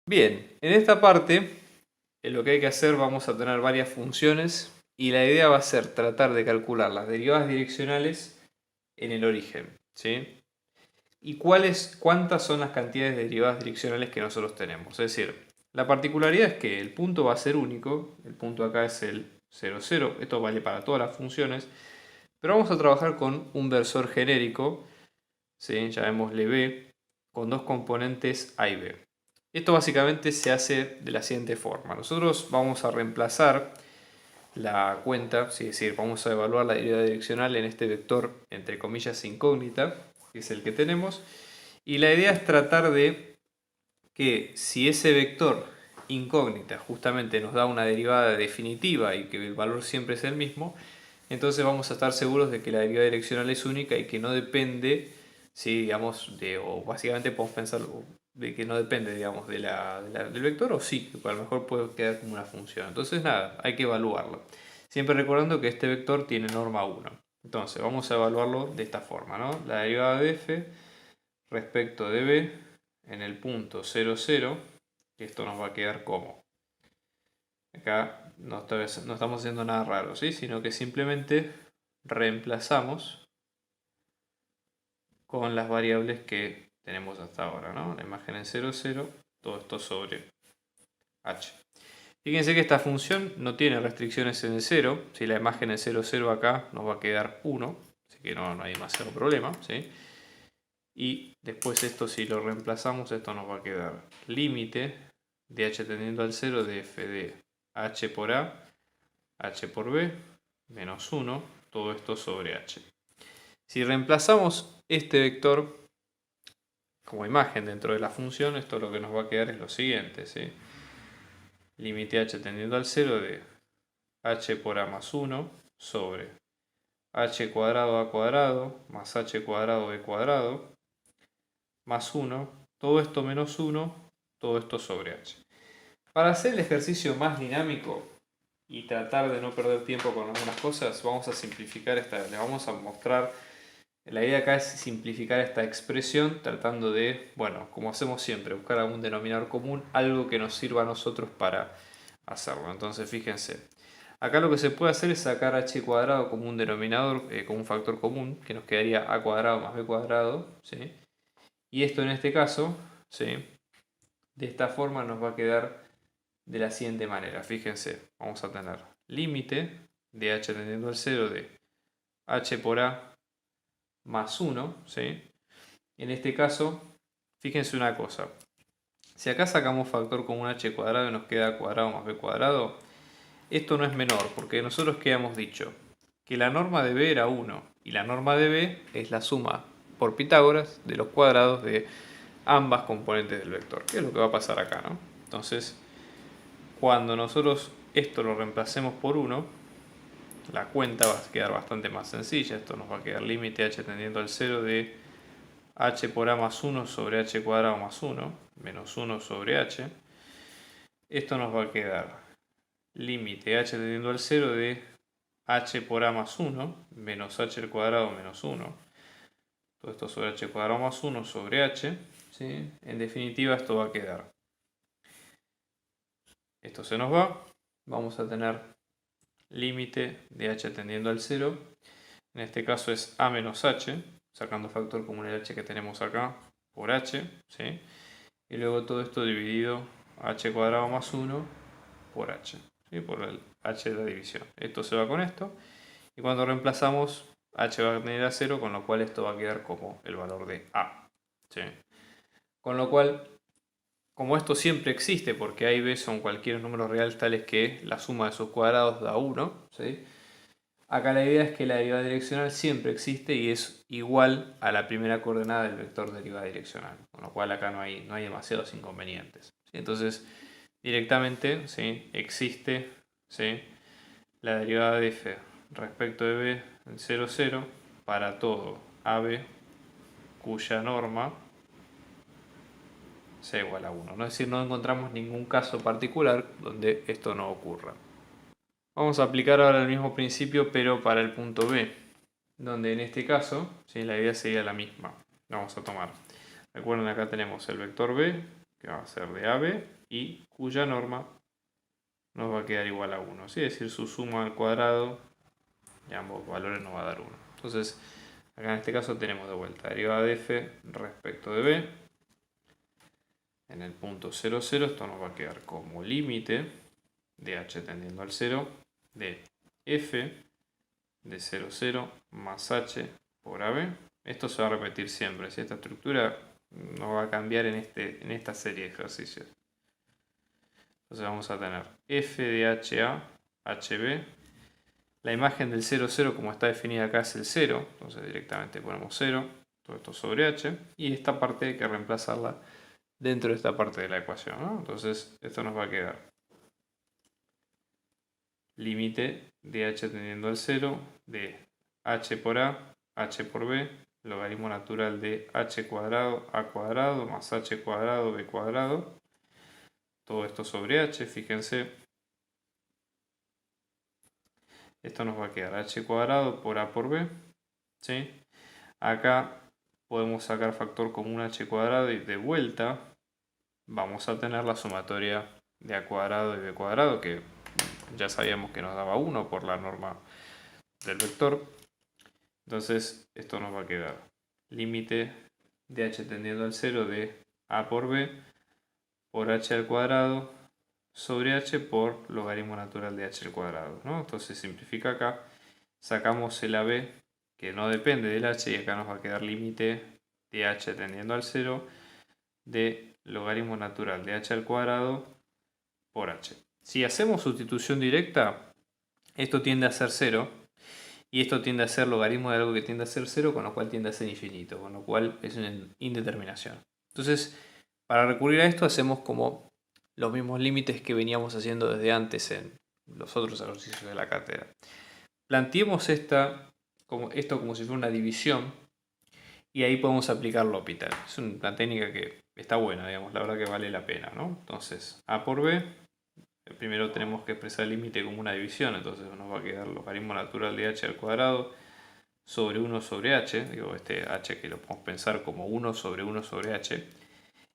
Bien, en esta parte lo que hay que hacer, vamos a tener varias funciones y la idea va a ser tratar de calcular las derivadas direccionales en el origen, ¿sí? Y cuántas son las cantidades de derivadas direccionales que nosotros tenemos. Es decir, la particularidad es que el punto va a ser único, el punto acá es el 0, 0, esto vale para todas las funciones, pero vamos a trabajar con un versor genérico, ¿sí? Llamémosle B, con dos componentes A y B. Esto básicamente se hace de la siguiente forma. Nosotros vamos a reemplazar la cuenta, es decir, vamos a evaluar la derivada direccional en este vector, entre comillas, incógnita, que es el que tenemos. Y la idea es tratar de que si ese vector incógnita justamente nos da una derivada definitiva y que el valor siempre es el mismo, entonces vamos a estar seguros de que la derivada direccional es única y que no depende, si digamos, o básicamente podemos pensar de que no depende, digamos, del vector, o sí, que a lo mejor puede quedar como una función. Entonces nada, hay que evaluarlo. Siempre recordando que este vector tiene norma 1. Entonces vamos a evaluarlo de esta forma, ¿no? La derivada de f respecto de b en el punto 0, 0, que esto nos va a quedar como. Acá no estamos haciendo nada raro, ¿sí? Sino que simplemente reemplazamos con las variables que tenemos hasta ahora, ¿no? La imagen en 0, 0, todo esto sobre h. Fíjense que esta función no tiene restricciones en el 0. Si la imagen en 0, 0 acá nos va a quedar 1, así que no hay demasiado problema, ¿sí? Y después esto, si lo reemplazamos, esto nos va a quedar límite de h tendiendo al 0 de f de h por a, h por b, menos 1, todo esto sobre h. Si reemplazamos este vector como imagen dentro de la función, esto lo que nos va a quedar es lo siguiente, ¿sí? Límite h tendiendo al 0 de h por a más 1 sobre h cuadrado a cuadrado más h cuadrado b cuadrado más 1, todo esto menos 1, todo esto sobre h. Para hacer el ejercicio más dinámico y tratar de no perder tiempo con algunas cosas, vamos a simplificar le vamos a mostrar. La idea acá es simplificar esta expresión tratando de, bueno, como hacemos siempre, buscar algún denominador común, algo que nos sirva a nosotros para hacerlo. Entonces, fíjense, acá lo que se puede hacer es sacar h cuadrado como un denominador, como un factor común, que nos quedaría a cuadrado más b cuadrado, ¿sí? Y esto en este caso, ¿sí? De esta forma nos va a quedar de la siguiente manera. Fíjense, vamos a tener límite de h tendiendo al 0 de h por a más 1, ¿sí? En este caso, fíjense una cosa. Si acá sacamos factor común h cuadrado y nos queda a cuadrado más b cuadrado, esto no es menor, porque nosotros que hemos dicho que la norma de b era 1 y la norma de b es la suma por Pitágoras de los cuadrados de ambas componentes del vector, que es lo que va a pasar acá, ¿no? Entonces, cuando nosotros esto lo reemplacemos por 1, la cuenta va a quedar bastante más sencilla. Esto nos va a quedar límite h tendiendo al 0 de h por a más 1 sobre h cuadrado más 1, menos 1 sobre h. Esto nos va a quedar límite h tendiendo al 0 de h por a más 1, menos h al cuadrado menos 1. Todo esto sobre h cuadrado más 1 sobre h. ¿Sí? En definitiva, esto va a quedar. Esto se nos va. Vamos a tener límite de h tendiendo al 0. En este caso es a menos h, sacando factor común el h que tenemos acá por h. ¿Sí? Y luego todo esto dividido h cuadrado más 1 por h. ¿Sí? Por el h de la división. Esto se va con esto. Y cuando reemplazamos, h va a tener a 0, con lo cual esto va a quedar como el valor de a. ¿Sí? Con lo cual, como esto siempre existe, porque a y b son cualquier número real tales que la suma de sus cuadrados da 1, ¿sí? Acá la idea es que la derivada direccional siempre existe y es igual a la primera coordenada del vector derivada direccional, con lo cual acá no hay demasiados inconvenientes. ¿Sí? Entonces, directamente, ¿sí? Existe, ¿sí? La derivada de f respecto de b en 0, 0 para todo AB cuya norma sea igual a 1. ¿No? Es decir, no encontramos ningún caso particular donde esto no ocurra. Vamos a aplicar ahora el mismo principio pero para el punto B, donde en este caso, ¿sí? La idea sería la misma. Vamos a tomar, recuerden acá tenemos el vector B que va a ser de AB, y cuya norma nos va a quedar igual a 1. ¿Sí? Es decir, su suma al cuadrado y ambos valores nos va a dar 1. Entonces, acá en este caso tenemos de vuelta derivada de f respecto de b. En el punto 0, 0, esto nos va a quedar como límite de h tendiendo al 0 de f de 0, 0 más h por AB. Esto se va a repetir siempre. ¿Sí? Esta estructura no va a cambiar en esta serie de ejercicios. Entonces vamos a tener f de HA, HB. La imagen del 0, 0 como está definida acá es el 0. Entonces directamente ponemos 0. Todo esto sobre h. Y esta parte hay que reemplazarla dentro de esta parte de la ecuación, ¿no? Entonces esto nos va a quedar límite de h tendiendo al 0 de h por a, h por b, logaritmo natural de h cuadrado, a cuadrado, más h cuadrado, b cuadrado. Todo esto sobre h, fíjense. Esto nos va a quedar h cuadrado por a por b. ¿Sí? Acá podemos sacar factor común h cuadrado y de vuelta vamos a tener la sumatoria de a cuadrado y b cuadrado, que ya sabíamos que nos daba 1 por la norma del vector. Entonces esto nos va a quedar límite de h tendiendo al 0 de a por b por h al cuadrado sobre h por logaritmo natural de h al cuadrado, ¿no? Entonces simplifica acá, sacamos el ab que no depende del h y acá nos va a quedar límite de h tendiendo al 0 de logaritmo natural de h al cuadrado por h. Si hacemos sustitución directa, esto tiende a ser 0 y esto tiende a ser logaritmo de algo que tiende a ser 0, con lo cual tiende a ser infinito, con lo cual es una indeterminación. Entonces, para recurrir a esto hacemos como los mismos límites que veníamos haciendo desde antes en los otros ejercicios de la cátedra. Planteemos esto como si fuera una división y ahí podemos aplicar L'Hopital. Es una técnica que está buena, digamos, la verdad que vale la pena, ¿no? Entonces, a por b, primero tenemos que expresar el límite como una división, entonces nos va a quedar logaritmo natural de h al cuadrado sobre 1 sobre h, digo, este h que lo podemos pensar como 1 sobre 1 sobre h,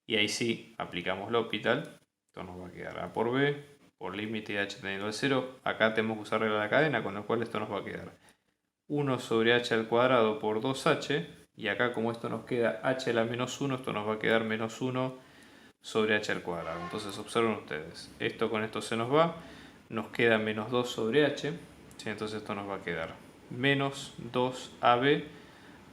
y ahí sí aplicamos L'Hopital. Esto nos va a quedar a por b por límite de h tendiendo al 0. Acá tenemos que usar regla de la cadena, con lo cual esto nos va a quedar 1 sobre h al cuadrado por 2h, y acá como esto nos queda h a la menos 1, esto nos va a quedar menos 1 sobre h al cuadrado. Entonces observen ustedes, esto con esto se nos va, nos queda menos 2 sobre h, ¿sí? Entonces esto nos va a quedar menos 2ab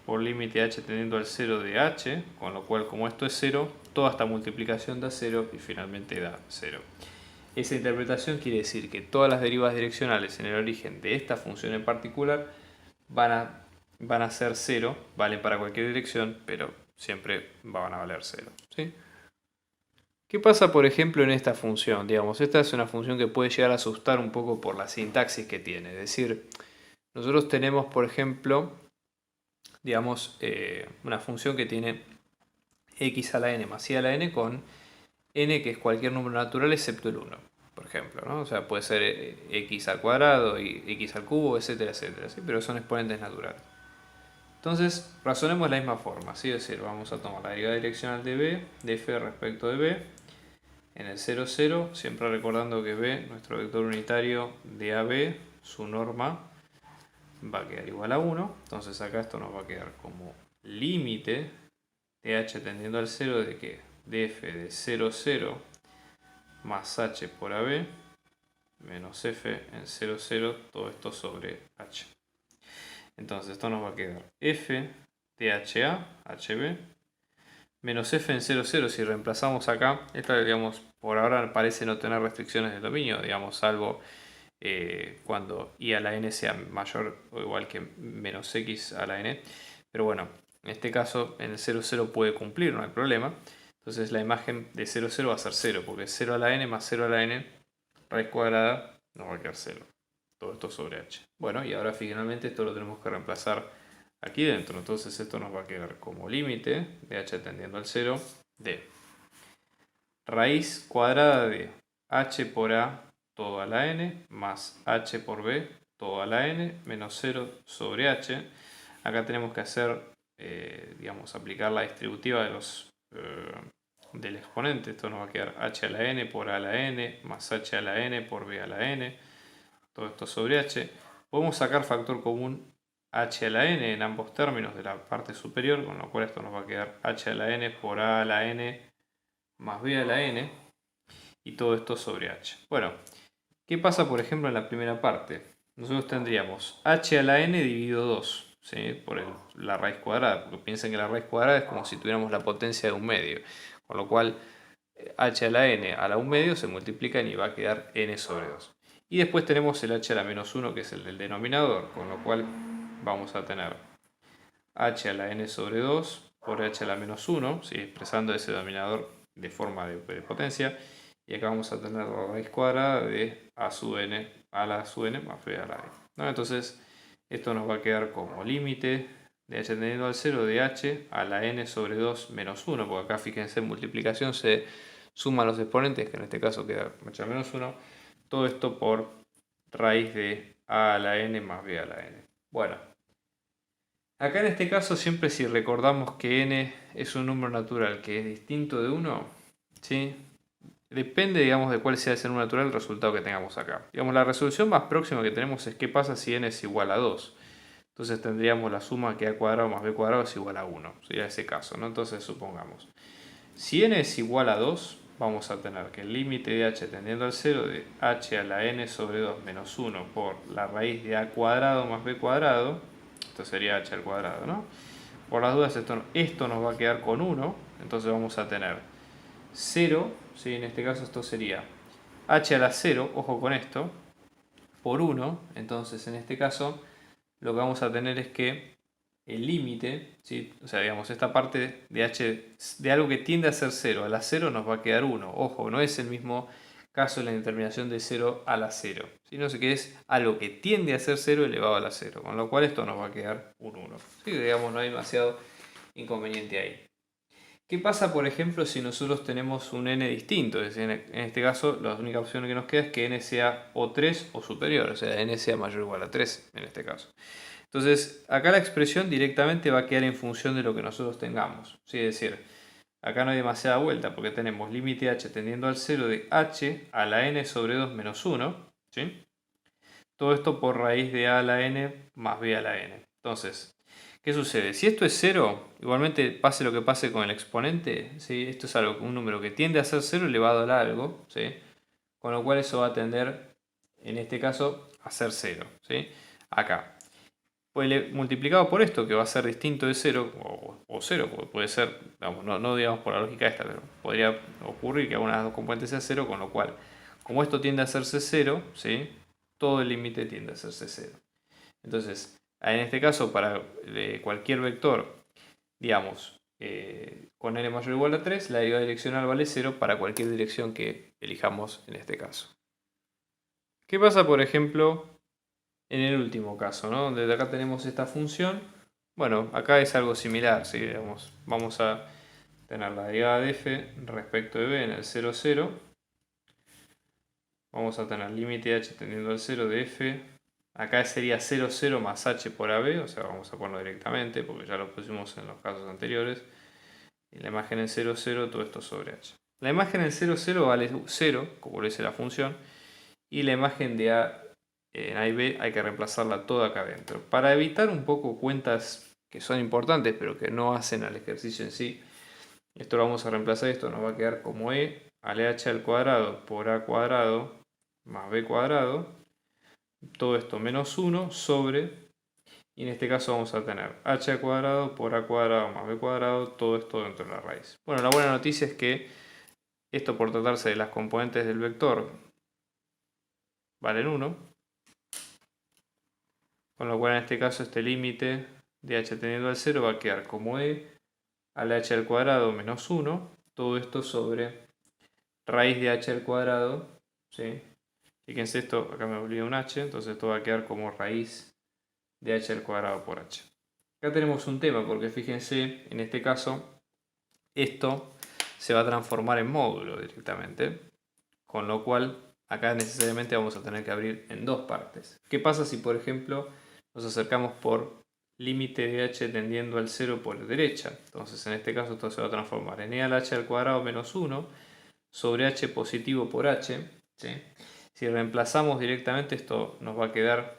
por límite h tendiendo al 0 de h, con lo cual como esto es 0, toda esta multiplicación da 0 y finalmente da 0. Esa interpretación quiere decir que todas las derivas direccionales en el origen de esta función en particular van a ser 0, valen para cualquier dirección, pero siempre van a valer 0. ¿Sí? ¿Qué pasa, por ejemplo, en esta función? Digamos, esta es una función que puede llegar a asustar un poco por la sintaxis que tiene. Es decir, nosotros tenemos, por ejemplo, digamos, una función que tiene x a la n más y a la n con n que es cualquier número natural excepto el 1, por ejemplo, ¿no? O sea, puede ser x al cuadrado y x al cubo, etcétera, etcétera, ¿sí? Pero son exponentes naturales. Entonces, razonemos de la misma forma, ¿sí? Es decir, vamos a tomar la derivada direccional de b, de f respecto de b, en el 0, 0, siempre recordando que b, nuestro vector unitario de AB, su norma va a quedar igual a 1. Entonces acá esto nos va a quedar como límite de h tendiendo al 0 de que de f de 0, 0 más h por AB menos f en 0, 0, todo esto sobre h. Entonces esto nos va a quedar f de HA, HB, menos f en 0, 0. Si reemplazamos acá, esta, digamos, por ahora parece no tener restricciones de dominio, digamos, salvo cuando i a la n sea mayor o igual que menos x a la n. Pero bueno, en este caso en el 0, 0 puede cumplir, no hay problema. Entonces la imagen de 0, 0 va a ser 0, porque 0 a la n más 0 a la n raíz cuadrada nos va a quedar 0. Todo esto sobre h. Bueno, y ahora finalmente esto lo tenemos que reemplazar aquí dentro. Entonces esto nos va a quedar como límite de h tendiendo al 0 de raíz cuadrada de h por a todo a la n más h por b todo a la n menos 0 sobre h. Acá tenemos que hacer, digamos, aplicar la distributiva de los del exponente. Esto nos va a quedar h a la n por a a la n más h a la n por b a la n. Todo esto sobre h. Podemos sacar factor común h a la n en ambos términos de la parte superior, con lo cual esto nos va a quedar h a la n por a la n más b a la n. Y todo esto sobre h. Bueno, ¿qué pasa por ejemplo en la primera parte? Nosotros tendríamos h a la n dividido 2, ¿sí? Por la raíz cuadrada, porque piensen que la raíz cuadrada es como si tuviéramos la potencia de un medio, con lo cual h a la n a la 1 medio se multiplican y va a quedar n sobre 2. Y después tenemos el h a la menos 1, que es el del denominador, con lo cual vamos a tener h a la n sobre 2 por h a la menos 1, ¿sí? Expresando ese denominador de forma de potencia. Y acá vamos a tener la raíz cuadrada de a sub n a la sub n más b a la n, ¿no? Entonces esto nos va a quedar como límite de h tendiendo al 0 de h a la n sobre 2 menos 1, porque acá fíjense en multiplicación se suman los exponentes, que en este caso queda h a la menos 1, todo esto por raíz de a la n más b a la n. Bueno, acá en este caso siempre si recordamos que n es un número natural que es distinto de 1, ¿sí? Depende, digamos, de cuál sea ese número natural el resultado que tengamos acá. Digamos, la resolución más próxima que tenemos es qué pasa si n es igual a 2. Entonces tendríamos la suma que a cuadrado más b cuadrado es igual a 1. Sería ese caso, ¿no? Entonces supongamos. Si n es igual a 2, vamos a tener que el límite de h tendiendo al 0 de h a la n sobre 2 menos 1 por la raíz de a cuadrado más b cuadrado, esto sería h al cuadrado, ¿no? Por las dudas esto nos va a quedar con 1, entonces vamos a tener 0, ¿sí? En este caso esto sería h a la 0, ojo con esto, por 1, entonces en este caso lo que vamos a tener es que el límite, ¿sí? O sea, digamos, esta parte de h de algo que tiende a ser 0 a la 0 nos va a quedar 1. Ojo, no es el mismo caso en la determinación de 0 a la 0, sino que es algo que tiende a ser 0 elevado a la 0, con lo cual esto nos va a quedar un 1. ¿Sí? Digamos, no hay demasiado inconveniente ahí. ¿Qué pasa, por ejemplo, si nosotros tenemos un n distinto? Es decir, en este caso, la única opción que nos queda es que n sea o 3 o superior, o sea, n sea mayor o igual a 3 en este caso. Entonces, acá la expresión directamente va a quedar en función de lo que nosotros tengamos. ¿Sí? Es decir, acá no hay demasiada vuelta porque tenemos límite h tendiendo al 0 de h a la n sobre 2 menos 1. ¿Sí? Todo esto por raíz de a a la n más b a la n. Entonces, ¿qué sucede? Si esto es 0, igualmente pase lo que pase con el exponente, ¿sí? Esto es un número que tiende a ser 0 elevado a algo, ¿sí? Con lo cual eso va a tender, en este caso, a ser 0. ¿Sí? Acá. Pues multiplicado por esto, que va a ser distinto de 0, o 0, puede ser, no digamos por la lógica esta, pero podría ocurrir que alguna de las dos componentes sea 0, con lo cual, como esto tiende a hacerse 0, ¿sí? Todo el límite tiende a hacerse 0. Entonces, en este caso, para cualquier vector, digamos, con n mayor o igual a 3, la derivada direccional vale 0 para cualquier dirección que elijamos en este caso. ¿Qué pasa, por ejemplo, en el último caso, ¿no? Donde acá tenemos esta función? Bueno, acá es algo similar, ¿sí? Digamos, vamos a tener la derivada de f respecto de b en el 0, 0. Vamos a tener límite h tendiendo al 0 de f. Acá sería 0, 0 más h por ab, o sea, vamos a ponerlo directamente porque ya lo pusimos en los casos anteriores. Y la imagen en 0, 0, todo esto sobre h. La imagen en 0, 0 vale 0, como lo dice la función. Y la imagen de a en a y b hay que reemplazarla toda acá adentro. Para evitar un poco cuentas que son importantes pero que no hacen al ejercicio en sí, esto lo vamos a reemplazar, esto nos va a quedar como e al h al cuadrado por a cuadrado más b cuadrado, todo esto menos 1 sobre, y en este caso vamos a tener h al cuadrado por a cuadrado más b cuadrado, todo esto dentro de la raíz. Bueno, la buena noticia es que esto, por tratarse de las componentes del vector, valen 1, con lo cual en este caso este límite de h tendiendo al 0 va a quedar como e al h al cuadrado menos 1, todo esto sobre raíz de h al cuadrado, ¿sí? Fíjense esto, acá me olvidé un h, entonces esto va a quedar como raíz de h al cuadrado por h. Acá tenemos un tema porque fíjense, en este caso, esto se va a transformar en módulo directamente, con lo cual acá necesariamente vamos a tener que abrir en dos partes. ¿Qué pasa si, por ejemplo, nos acercamos por límite de h tendiendo al 0 por derecha. Entonces en este caso esto se va a transformar en e al h al cuadrado menos 1 sobre h positivo por h. ¿Sí? Si reemplazamos directamente esto nos va a quedar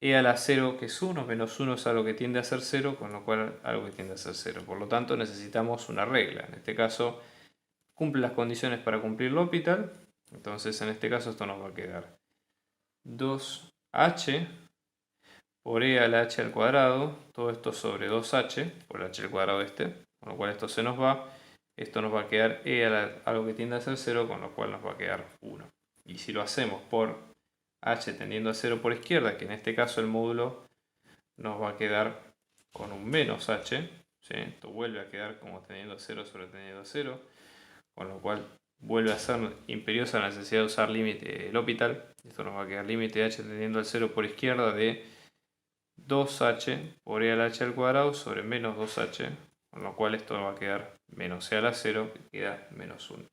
e a la 0 que es 1 menos 1 es algo que tiende a ser 0, con lo cual algo que tiende a ser 0. Por lo tanto necesitamos una regla. En este caso cumple las condiciones para cumplir L'Hopital. Entonces en este caso esto nos va a quedar 2h por e a la h al cuadrado, todo esto sobre 2h por el h al cuadrado con lo cual esto se nos va, esto nos va a quedar e a algo que tiende a ser 0, con lo cual nos va a quedar 1. Y si lo hacemos por h tendiendo a 0 por izquierda, que en este caso el módulo nos va a quedar con un menos h, ¿sí? Esto vuelve a quedar como teniendo 0 sobre teniendo 0, con lo cual vuelve a ser imperiosa la necesidad de usar límite L'Hopital. Esto nos va a quedar límite de h tendiendo al 0 por izquierda de 2h por e al h al cuadrado sobre menos 2h, con lo cual esto va a quedar menos e a la 0, que queda menos 1.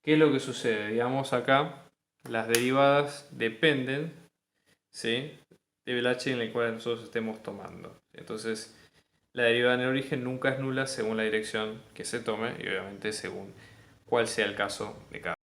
¿Qué es lo que sucede? Digamos acá, las derivadas dependen, ¿sí?, del h en el cual nosotros estemos tomando. Entonces, la derivada en el origen nunca es nula según la dirección que se tome y obviamente según cuál sea el caso de cada